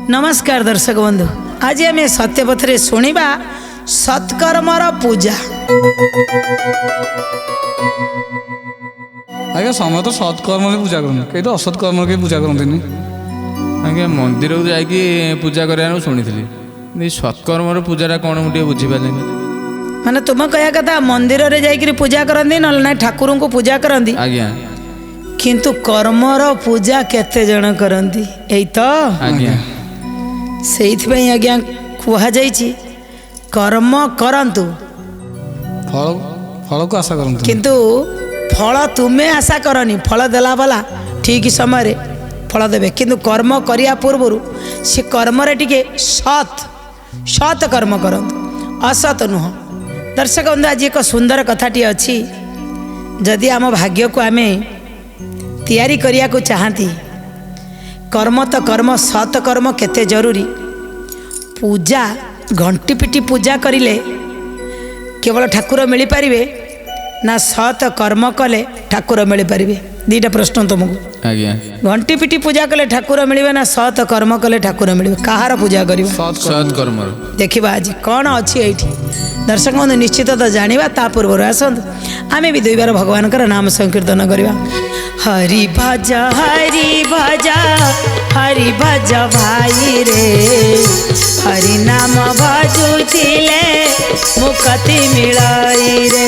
नमस्कार दर्शक बंधु, आज आम सत्यपथरे शुणा सत्कर्मर पूजा। आज्ञा समय तो सत्कर्म पूजा करते कहीं तो असत्कर्म के पूजा करते आज्ञा मंदिर को जाकि पूजा कराया शुणी सत्कर्मर पूजा कौन मुझे बुझीपारे माने तुम कह कथा मंदिर रे जाइकरी पूजा करती ना ठाकुर को पूजा करती आज्ञा किंतु कर्मर पूजा केते जन करती यही तो आज्ञा से आज्ञा कह कर्म करंतु फल फल को आशा करते किंतु फल तुम्हें आशा करनी फल देला वाला ठीक समय फल देवे किंतु कर्म करिया पूर्व से कर्म रे टिके सत सत कर्म करंतु असत नुह। दर्शक बंधु, आज एक सुंदर कथाटी अच्छी जदि आम भाग्य को आमे तैयारी करिया को चाहती कर्म तो कर्म सत कर्म केते जरूरी। पूजा घंटी पिटी पूजा करिले केवल ठाकुर मिल पारे ना सत कर्म कले ठाकुर मिल पारे। दीटा प्रश्न तुमको आज्ञा घंटी पिटी पूजा कले ठाकुर मिले ना सत कर्म कले ठाकुर मिले कहार पूजा कर सत्कर्मर देखा आज कौन अच्छी ये दर्शक बंधु निश्चित तो जाना ता पूर्व आसतु आम भी दुई बार भगवान नाम संकीर्तन करवा। हरि भज हरि भज भाई रे हरि नाम भजुले मुक्ति मिलाई रे।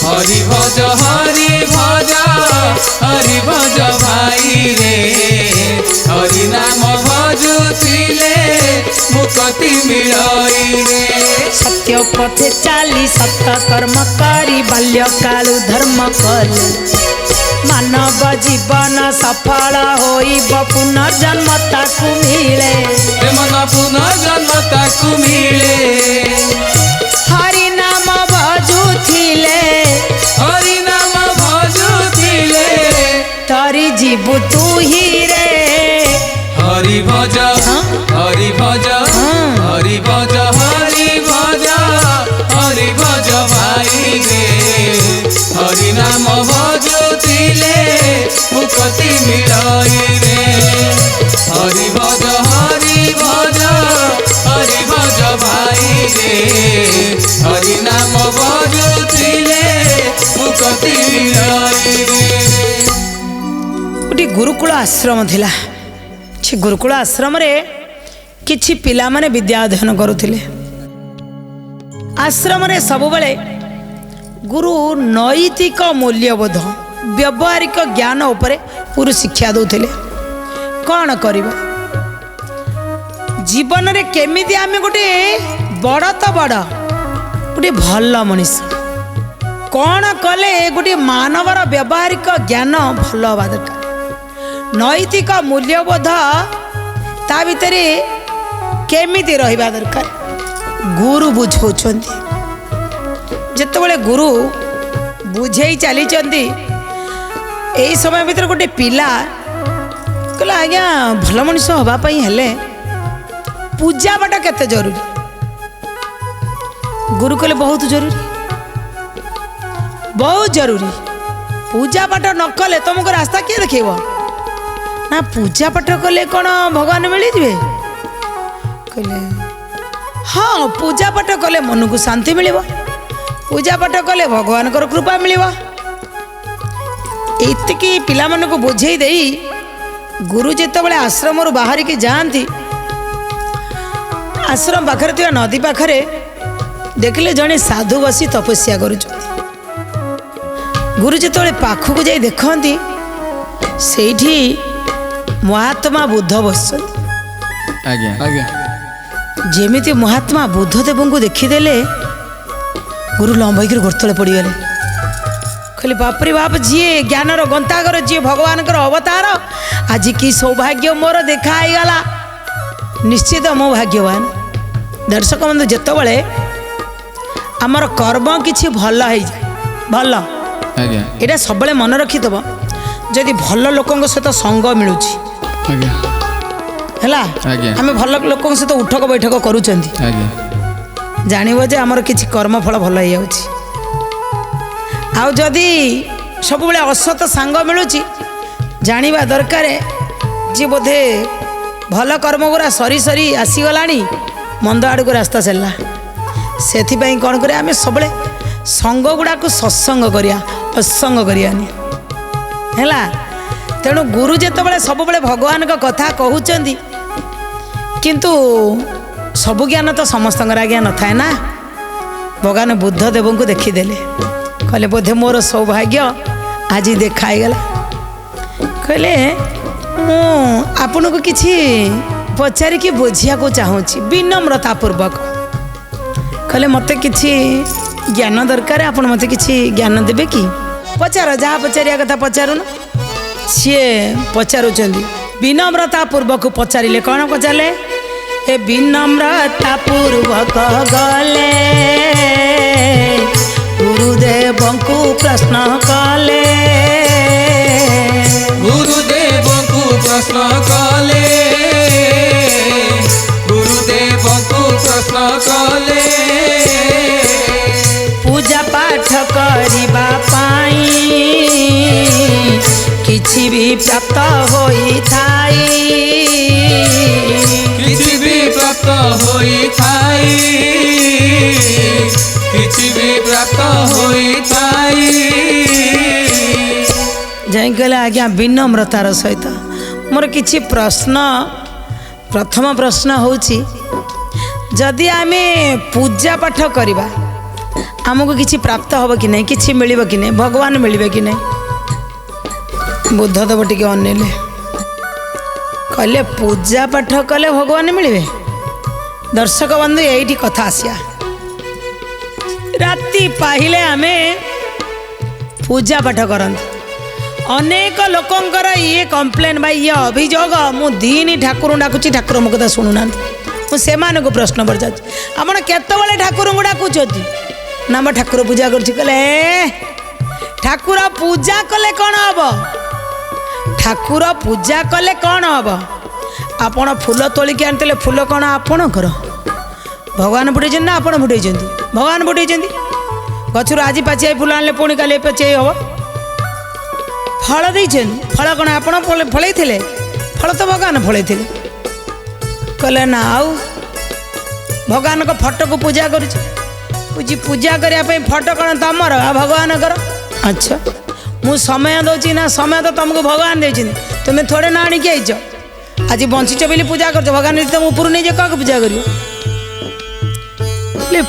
हरि भज भाई रे हरि नाम भजुले मुक्ति मिलाई रे। सत्य पथे चाली सत कर्म करी बाल्य कालु धर्म कले मानव जीवन सफल होइब पुनर्जन्म ताकु मिले मन पुनर्जन्म ताकु मिले। हरि नाम भजुथिले हरि नाम भजुथिले तरी जीवु तू ही रे। हरि भज हरि भज हरि भज हरि भज हरि भज भाई रे हरि नाम भजुथिले मुक्ति मिलाई रे। हरि भज हरि भज हरि भज भाई रे हरि नाम भजुथिले मुक्ति मिलाई रे। गोटे गुरुकुल आश्रम थिला से गुरुकुल आश्रम रे किछि पिला माने विद्या अध्ययन करुथिले। आश्रम रे सब बेले गुरु नैतिक मूल्यबोध व्यवहारिक ज्ञान उपरे पूरी शिक्षा दौथिले। कौन कर जीवन रे केमिति आमे गोटे बड़ तो बड़ गोटे भल मनीष कौन कले गोटे मानवर व्यवहारिक ज्ञान भल हवा दरकार। नैतिक मूल्यबोध ता भितर केमिति रहिबा दरकार गुरु बुझौछंती। जेतेबेले गुरु बुझेई चली यही समय भीतर गोटे पिला कहला आज्ञा भल मनीष हवापाई हेले पूजा पाठ केते जरूरी। गुरु कहले बहुत जरूरी बहुत जरूरी। पूजा पाठ न कले तुमको रास्ता किए देखेब ना पूजा पाठ कले कौन भगवान मिल जाए कहले हाँ पूजा पाठ कले मन को शांति मिल पूजा पाठ कले भगवान को कृपा मिल। एतिकी पिला मन को बुझे दे गुरु जिते आश्रम बाहर की जाती आश्रम पाखरे थी नदी पाखरे देखले जड़े साधु बसी तपस्या करुच। गुरु जिते पाखक जाई देखती सेठी महात्मा बुद्ध बस आज्ञा आज्ञा जेमिति महात्मा बुद्धदेव को देखीदेले गुरु लंबईक गोड़तले पड़गले कहले बाप रे बाप जी ज्ञानर गंतागर जी भगवान अवतार आज कि सौभाग्य मोर देखाईगला निश्चित मो भाग्यवान। दर्शक बंधु जितेबले आमर कर्म किछि भल है भल आज्ञा एटा सब मन रखिथब जदि भल लोकों सहित संग मिलुछि हैला आमे भल लोकों सहित उठक बैठक करूचंती जानिबो जे आमर किछि कर्म फल भल हो जाउछि। आउ जदि सब असत सांग मिलुछि जानिबा दरकार जी बोधे भल कर्म गुरा सरी सरी आसीगलाणी मंद आड़ को रास्ता चलला से कौन करें आम सब संग गुड़ा को सत्संग करिया असंग करियानी है तेणु गुरु जिते बड़े सब बड़े भगवान का कथा कहते किंतु सबु ज्ञान तो समस्त आज्ञा न थाए ना भगवान बुद्ध देव को देखीदेले कहले बोधे मोर सौभाग्य आज देखाईगला कहले आपन को किसी पचारिकी बुझिया को चाहूँगी विनम्रता पूर्वक कहले मते किसी ज्ञान दरकार आपन मते किसी ज्ञान देबे कि पचार जहाँ पचारिया कथा पचारुन सी पचारुचंदी विनम्रता पूर्वक पचारे कौन पचारे ए विनम्रता पूर्वक गले गुरुदेव को प्रश्न कले गुरुदेव को प्रश्न कले गुरुदेव को प्रश्न कले पूजा पाठ करिबा पाई किछि भी प्राप्त होई थाई किछि भी प्राप्त होई थाई किछि भी प्राप्त होई थाई जाई कहले आज्ञा विनम्रतार सहित मोर किछि प्रश्न प्रथम प्रश्न होछि जदि आमे पूजा पाठ करिबा आमको किछि प्राप्त होबो कि नहीं किछि मिलिबो कि नहीं भगवान मिलिबे कि नहीं बुद्धदेव टिके अनेले कहले पूजा पाठ कले भगवान मिलिबे दर्शक बंधु यही कथा आसिया राति पाहिले आमे पूजा पाठ करते अनेक लोकंकर ये कंप्लेन भाई ये अभियोग मु दिन ठाकुर डाकुची ठाकुर मो कथा शुणुना मुझे प्रश्न पचार आप केतवे ठाकुर को डाकुची ना मैं ठाकुर पूजा कर ठाकुर पूजा कले कौन हम ठाकुर पूजा कले कौन हम आपण फूल तोलिकी आनी फूल कौन आपणकर भगवान फुटे ना आपण फुटे भगवान फुटे गचर आज पाचिया फूल आने पुणी काली पाचिया हम फल दे फल कौन आप फल फल तो भगवान फल कहले ना आउ भगवान को फोटो को पूजा कर पूजा करने फोटो कौन तुमर आ भगवान कर अच्छा मु समय दौची ना समय तो तुमको भगवान दे तुम्हें थोड़े ना आणिकी आईच आज बंचीच बोली पूजा कर भगवान तुम ऊपर नहीं जाए क्या पूजा कर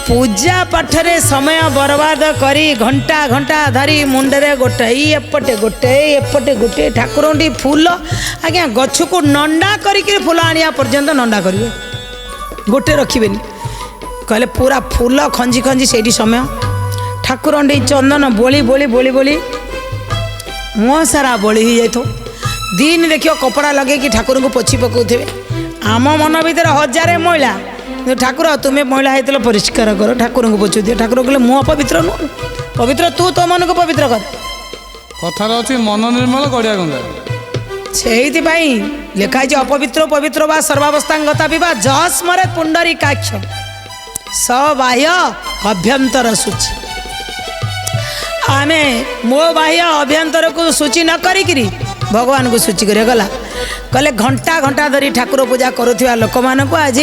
पूजा पाठरे समय बर्बाद करी घंटा घंटा धरी मुंडरे गोटे एपटे गोटे ठाकुर फूल आज्ञा गछ को नंडा करिक फूल आनिया पर्यंत नंडा करेंगे गोटे रखिए कहले पूरा फूल खंजी खंजी से समय ठाकुर चंदन बोली बोली बोली बोली मुँह सारा बोली ही जाए दिन देखियो कपड़ा लगे कि ठाकुर को पोछी पकाउथे आम मन भर हजार महिला ठाकुर तुम्हें महिला होते परिष्कार कर ठाकुर को पोछु दिए ठाकुर कहले मुँह पवित्र नुह पवित्र तू तो मन को पवित्र कर कथार अच्छी मन निर्मल गड़िया गंगा से लिखाई अपवित्र पवित्र बा सर्वावस्थांगता विवाह जस्मरे पुंडरी काक्ष सबाह्य अभ्यंतर सूची आमे मो बाह्य अभ्यंतर को सूची न करी भगवान को सूची कर गला कहले घंटा घंटा धरी ठाकुर पूजा करुवा लोक मान को आज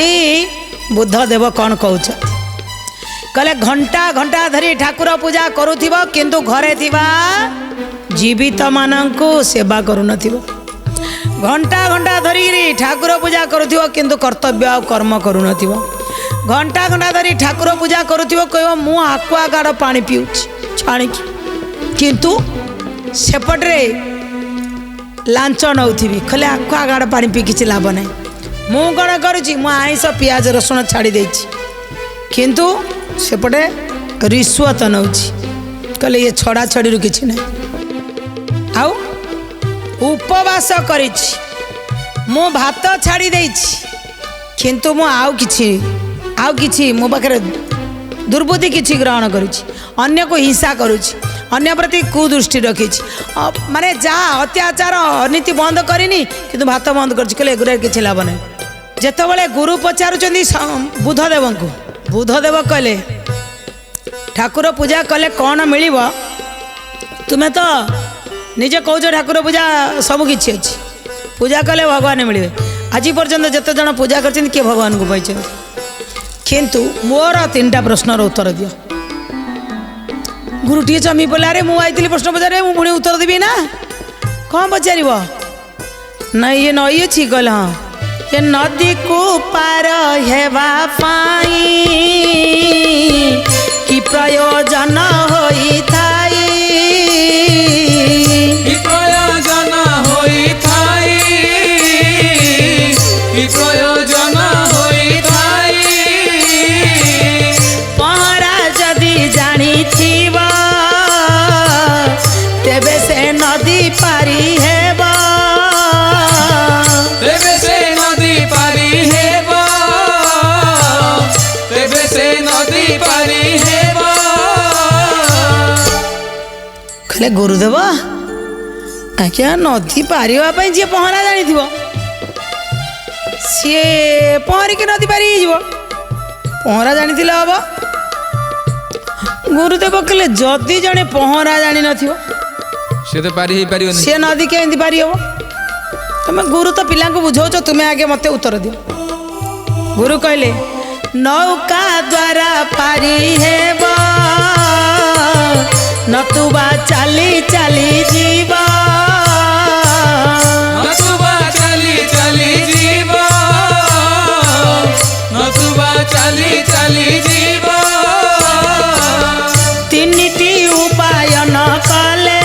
बुद्ध देव कौन कहूच कहले घंटा घंटा धरी ठाकुर पूजा करुवा किंतु घरे थिबा जीवित मानंकु सेवा करू नथिबो घंटा घंटा धरी ठाकुर पूजा करुवा किंतु कर्तव्य आ कर्म करू नथिबो घंटा घंटा धरी ठाकुर पूजा करुवा कह मु आकुआ गाड़ पानी पीऊँ छाणिकी किंतु सेपटे लांच नौथी खले आकुआ गाड़ पानी पी किसी लाभ ना मु कौन करुँची मु आईस पियाज रसुण छाड़ी देछि किंतु सेपटे रिश्वत नौछि कहले ये छड़ा छड़ी किसी ना आउ उपवास करिछि मु भात छाड़ी देछि किंतु मु आउ किछि मो पाखे दुर्बुद्धि किछि ग्रहण करुछि अन्य को हिंसा करुछि अन्य प्रति कुदृष्टि रखी माने जहाँ अत्याचार अनीति बंद करनी किंतु भात बंद कर किसी लाभ ना जिते गुरु पचारुचंदी बुद्धदेव को बुद्धदेव कहले ठाकुर पूजा कले कौन मिल तुम्हें तो निजे कौच ठाकुर पूजा सब किसी अच्छी पूजा कले भगवान मिले आज पर्यंत जिते जन पूजा कर किए भगवान को पाई किंतु मोर 3टा प्रश्नर उत्तर दियो। गुरु टी चमी बोले अरे मुझे प्रश्न पचारे मुझे पुणी उत्तर देवी ना कौन पचार ना ये नई अच्छी कल हाँ ये नदी को पार हेवा पाई कि प्रयोजन होई थाई कि प्रयोजन होई थाई कि प्रयोजन होई थाई पहरा जदि जानी थीबा तेबे से नदी पारी हेबा तेबे से नदी पारी हेबा तेबे से नदी पारी हेबा कहले गुरुदेव आज्ञा नदी पारिबा जी पहरा जानी थी सी पहरिक नदी पारि पहरा जानी हम गुरुदेव कहले जदि जड़े पहरा जानी न से तो पारी पारिबनी सी नदी केमती पारि हम तुम गुरु तो पिला को बुझाऊच तुम्हें आगे मत उत्तर दियो। गुरु कहले नौका द्वारा पारी हेब नतुबा चाली चाली जीवा नतुबा चाली चाली जीवा नतुबा चाली चाली जीवा तीनिटी उपाय न कले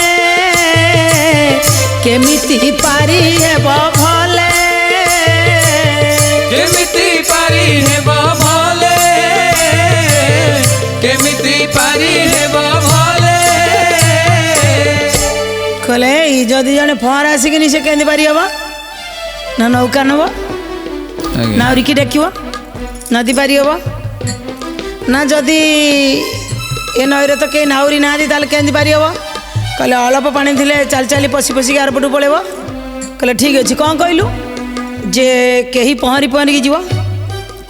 केमिति पारी हेब भले केमिति पारी हेब भले केमिति पारी हेब भले कहले जदि जड़े पहरा आसिकनी से केमती पारि हम ना नौका नब ना उरिकी डाक नदी पारि हम ना जदि ए नईरे तो कहीं नाउरी ना केमती पारि हम कहले अल्प पानी थिले चाली चाली पशि पशिक आर पटू पड़ेब कहले ठीक अच्छे कौन कहलु जे कहीं पहरी पहरिकी जीव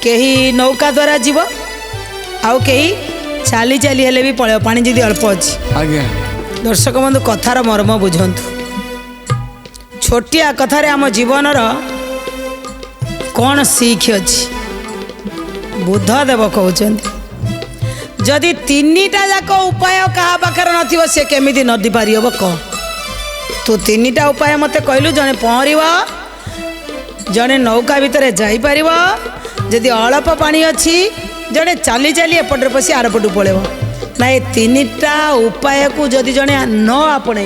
कहीं नौका द्वारा जीव आउ कहीं चाली चाली हेले भी पड़े पानी जदि अल्प अच्छी। आज्ञा दर्शक बंधु कथार मर्म बुझंतु छोटिया कथार आम जीवनर कौन सीख अच्छी बुद्धदेव कहते जदि 3टा जाक उपाय क्या पाखे न सी केमी नदी पारि हम कह तू 3टा उपाय मत कहलु जड़े पहर जड़े नौका भितर जापर जदि अल्प पानी अच्छी जड़े चाली चाली एपटे पशि आर पटू पड़ेब ना ये 3टा उपाय को जदि जड़े न आपण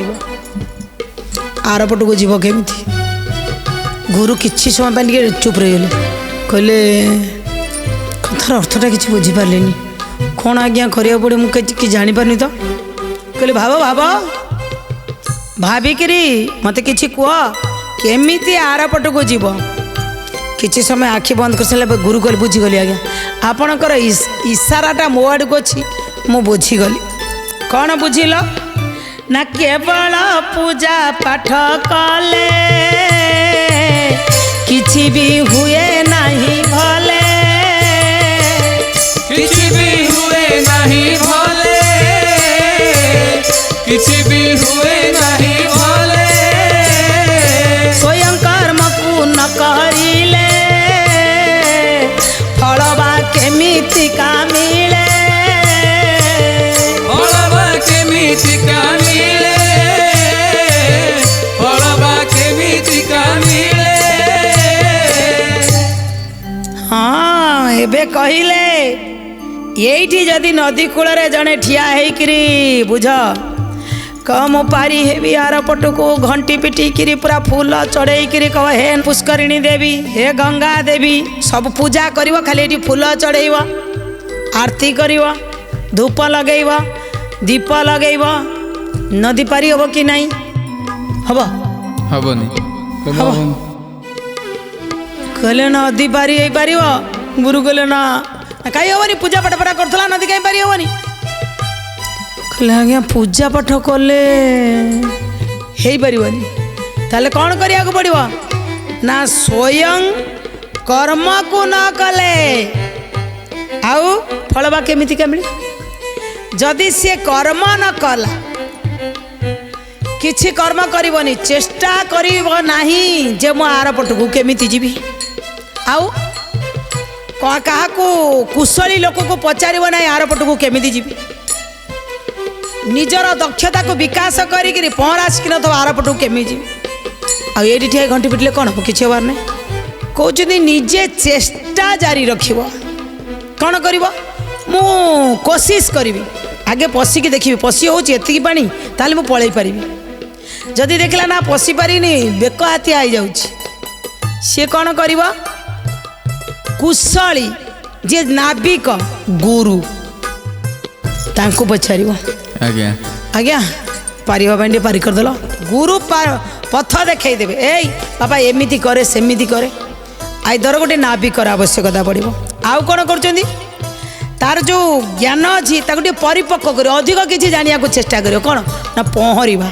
आर पटू जीव केमी गुरु किसी समय टे चुप रहीगले कहले कथार अर्थटा कि बुझीपारे कौन आज्ञा करा पड़े मुझे कि जापारनी तो कहले भाव भाव भाविकी मत कि कह केमी आर पट को जीव किसी समय आखि बंद कर सारे गुरु कहले बुझीगली आज्ञा आपणकर इशाराटा मो आड़ को अच्छी मु बुझीगली कौन बुझिल ना केवल पूजा पाठ कले किछि भी हुए नहीं भले किछि भी हुए नहीं भले किछि भी हुए नहीं भले स्वयं कर्म को न करिले फलवा केमिति का मिले फलवा केमिति का मिले फलवा केमिति का मिले हाँ एबे कहिले यही जदि नदी कूल जड़े ठिया होकरी बुझ कम पारी हेबी आर पट को घंटी पिटिकी पूरा फूल चढ़ेकरी कह हे पुष्करिणी देवी हे गंगा देवी सब पूजा कर खाली ये फूल चढ़ेब आरती कर धूप लगेब दीप लगेब नदी पारी हम कि नहीं हम हबनी कहले नदी पारी हो पार गुरु कहले ना कहीं हेनी पूजा पाठ परा करला नदी कहीं पारी हेनी कहले आज्ञा पूजा पाठ कले हो पारनि ताले कौन करिया को पड़ो ना स्वयं कर्म को न कले आउ फलवा केमिति का मिले जदि सी कर्म न कला किछि कर्म करबनी चेष्टा करिबो नाही जे मो आर पटकू केमिति जीवी आउ क्या कुशली लोक को पचार ना आर पटक केमी जी निजर दक्षता को विकास करी पहरा शिखी न आर पटक केमी जी आई ठिया घंटी पिटिले कौन हम किसी हबार नहीं कहते निजे चेष्टा जारी रख कौन कर मु कोशिश करी आगे पशिकी देखी पशि होती पानी ताल मु पलि पारि जदि देखला ना पशि पारिनी बेक हाथी आई जाऊँ सी कौन कर कुशली जे नाविक गुरु तांको पचार आज्ञा आज्ञा पारिबा पारि करदेल गुरु पथ देखई देवे ए बाबा एमिति करे सेमिति करे आईदर गोटे नाविकर आवश्यकता पड़ो आउ कौन कर तार जो ज्ञान अच्छी परिपक्व कर अधिक किसी जाना चेष्टा कर कौन ना पहरवा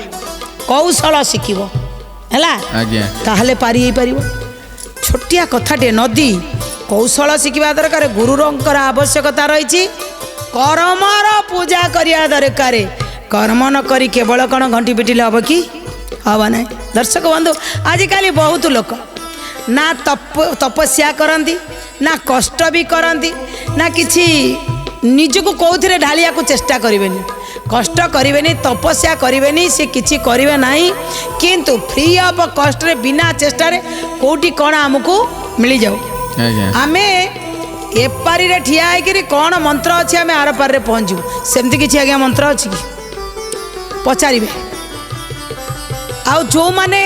कौशल शिखब है ताहले पारि हो पार छोटिया कथाटे नदी कौशल शिखा दरकार गुरुर आवश्यकता रही कर्मर पूजा करने दरकार कर्म न करी केवल कौन घंटी पिटिले हम कि हम ना दर्शक बंधु आजिकल बहुत लोक ना तपस्या करती ना कष्ट भी करती ना किसी निजको कौथिरे ढालिया को चेष्टा करें कष्ट करें तपस्या करें से किसी करें ना किंतु फ्री ऑफ कष्ट रे बिना चेष्टा रे कोटी कौन आमको मिल जाऊ आमे एपारी रे ठिया है कौन मंत्र अच्छी आम आर पार पहुँचू सेमती किसी आज्ञा मंत्र अच्छी कि पचारे आउ जो माने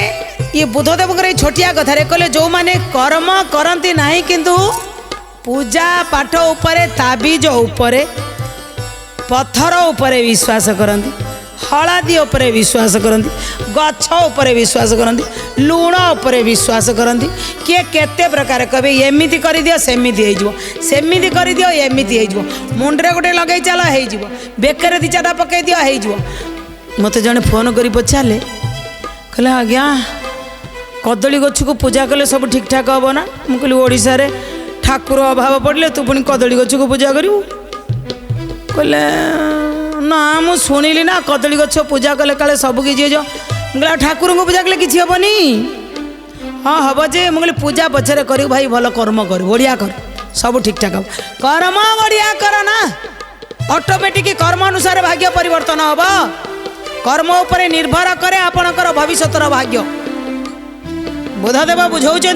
ये बुद्धदेव छोटिया कथारे कहले जो माने कर्म करती ना किंतु पूजा पाठ उपरे ताबीज उपरे पत्थर उपरे विश्वास करती हलादी उपरे विश्वास करती गछ उपरे विश्वास करती लुण उपरे विश्वास करती किए केते प्रकार कहे एमिति कर दियो सेमिति हो सेमिति कर दियो एमिति हो मुंडरे गोटे लगे चल हो बेकर दी चाटा पकई दियो हो मत जड़े फोन कर पचारे कहले आज्ञा कदली गछ को पूजा कले सब ठीक ठाक हम ना मुझे ओडिशा रे ठाकुर अभाव पड़े तू पुणी कदली गछ को पूजा करू कहले ना मु शुणिली ना कदली गछ पूजा कले काले सब किसी जो मुझे ठाकुर को पूजा कले किसी हेनी हाँ हम जे मुझे पूजा पछरे कर भाई भल कर्म कर बढ़िया कर सब ठीक ठाक हम कर्म बढ़िया कर ना ऑटोमेटिक कर्म अनुसार भाग्य परिवर्तन हम कर्म उपरे निर्भर करे आपणकर भविष्यतर भाग्य बुद्धदेव बुझाऊँच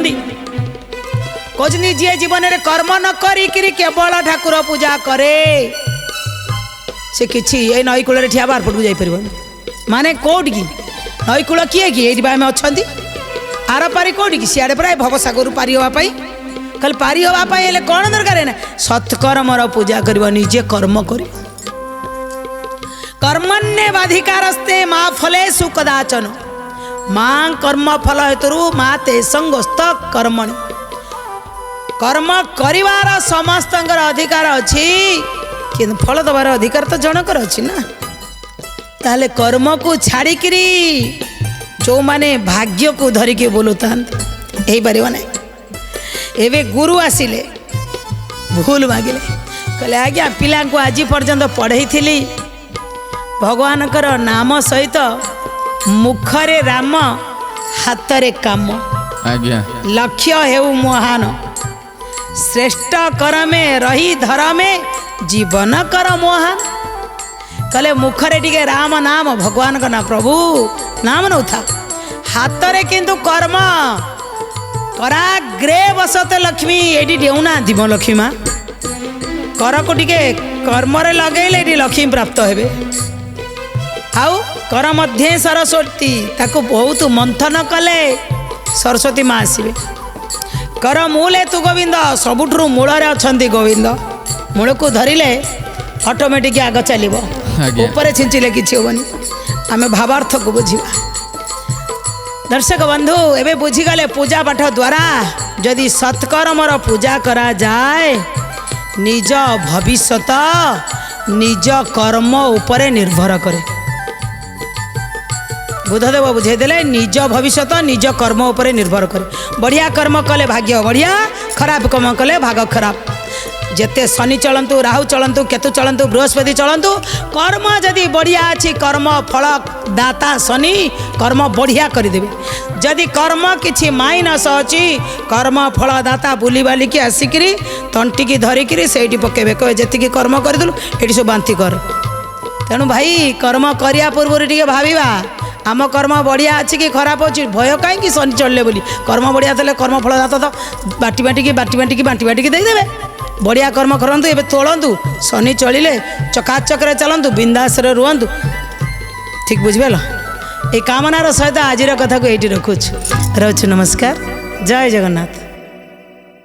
कहते जी जीवन में कर्म न करी केवल ठाकुर पूजा करे से किसी ये नई कूल ठिया बार पटक जापर माने कौट कि नई कूल किए कि ये आम अच्छा आर पारी कौट कि सियाड़े प्राय भवसागर पारि हाँपाई कल पारि हाँपाई कौन दरकार है ना सत्कर्मर पूजा कर निजे कर्म कर कर्मण्ये बाधिकारस्ते माँ फलेषु कदाचन माँ कर्म फल हेतु माँ ते संगस्त कर्मणि कर्म करिवार समस्त अधिकार अच्छी कि फल दबार अधिकार तो जनकर अच्छी ना ताले कर्म को छाड़िकी जो माने भाग्य को धरिकी बोलुता यही पार ना एवं गुरु आसिले भूल मागिले कहले आज्ञा पिला को आज पर्यंत पढ़ई थी भगवानकर नाम सहित मुखरे राम हाथरे काम आज्ञा लक्ष्य हेउ महान श्रेष्ठ कर में रही धर में जीवन कर महान कहले मुखरे टिके राम नाम भगवान का नाम प्रभु नाम न उठा हाथ में किंतु कर्म कराग्रे बसते लक्ष्मी ये डेऊना मो लक्ष्मी माँ कर को टिके कर्म लगेले ये लक्ष्मी प्राप्त हेबे आउ कर मध्य सरस्वती ताको बहुत मंथन कले सरस्वती माँ आसबे कर मूले तू गोविंद सबुठ मूलरे अच्छा गोविंद मूल को धरिले ऑटोमेटिक आग चलो ऊपर छिंचिले किसी हेनी आम भावार्थ को बुझा दर्शक बंधु एवं बुझीगले पूजा पाठ द्वारा जदि सत्कर्मर पूजा करा जाए निज भविष्यत निज कर्म उपरे निर्भर करे बुद्धदेव बुझेदेले निज भविष्यत निज कर्म उपरे निर्भर करे बढ़िया कर्म कले भाग्य बढ़िया खराब कर्म कले भाग खराब जेते शनि चलतु राहु चलतु केतु चलतु बृहस्पति चलतु कर्म जदि बढ़िया अच्छी कर्म फल दाता शनि कर्म बढ़िया करदेवे जदि कर्म किछि माइनस अच्छी कर्म फल दाता बुली बालिकी आसिकी तंटिकी धरिकी से पकेबे कहे जी कर्म करदेलु ये सब बांति कर तेणु भाई कर्म करिया पूर्व टे भाविबा आम कर्म बढ़िया अच्छी कि खराब अच्छी भय कहीं शनि चलले बोली कर्म बढ़िया थे कर्म फल दाता तो बाटी बाटिकी देदेवे बढ़िया कर्म करतु ए तोलतु शनि चलिले चकाचक्रे चलतु बिंदास रुहतु ठीक बुझिपाल ये कामनार सहित आज कथा को ये रखुछु नमस्कार जय जगन्नाथ।